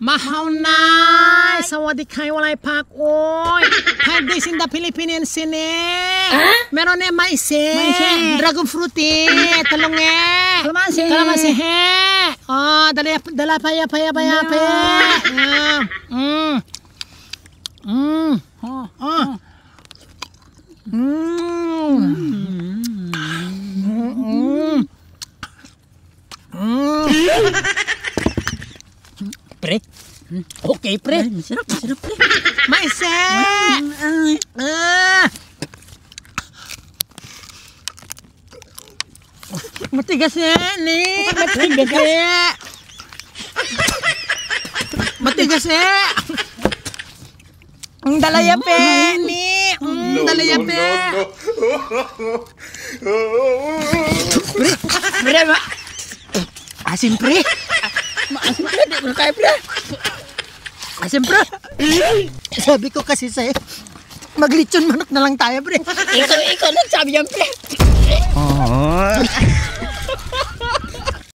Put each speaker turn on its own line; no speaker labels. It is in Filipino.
Mahaw na! Sawadee kayo walay pak, oy! 5 days in the Philippines, sine! Meron na maise! Dragon fruit, talong kalamansi, he! Oh, dala paya. Pre? Okay, pre. Masarap, pre. Maise! Matigas ni. Matigas Ang dalaya pe ni. Dalaya pe. Pre. Asin pre. Maasim pre, di ko kaya pre. Asim pre. Sabi ko kasi sa'yo, maglitsyon manok na lang tayo pre. Ikaw nagsabi yan pre.